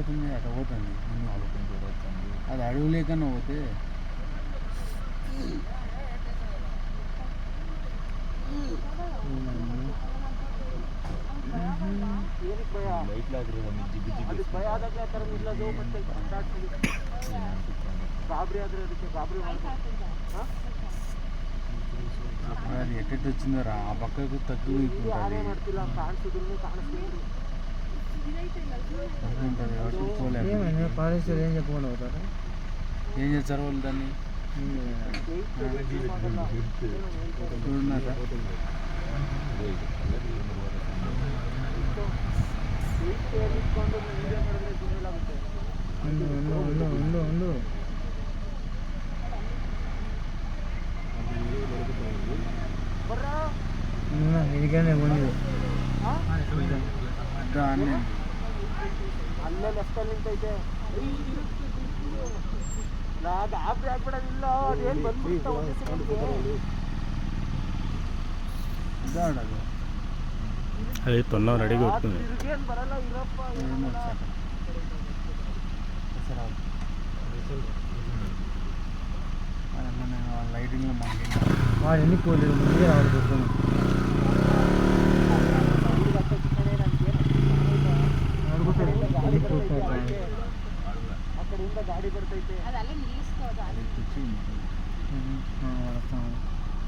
పోతుంది అట్లా పోతుంది అది అడవి లేకన్నా పోతే అది ఎట్టెట్టు వచ్చిందో రా ఆ పక్కకు తక్కువ ఏం చెప్పకుండా అవుతారు ఏం చేస్తారు వాళ్ళు దాన్ని చూడన్నారా ఉండు ಇದಕ್ಕೆ ಬಂದಿದೆ ಅಲ್ಲೇ ಲೆಫ್ಟಲ್ಲಿ ನಿಂತೈತೆ ಗಾಬರಿ ಆಗ್ಬಿಡೋದಿಲ್ಲ ಅದೇನು ಬಂದ್ಬಿಡ್ತಾ ಒಂದೇ ಸೆಕೆಂಡ್ಗೆ అది తొందర రెడీగా వస్తుంది తిరిగేం బరಲ್ಲ ಇರಪ್ಪ లైటింగ్లో మనకి వాడు ఎన్ని పోలేదు ముందుగా రావాలి చూస్తున్నాం ಅಕಡೆಯಿಂದ ಗಾಡಿ ಬರ್ತೈತೆ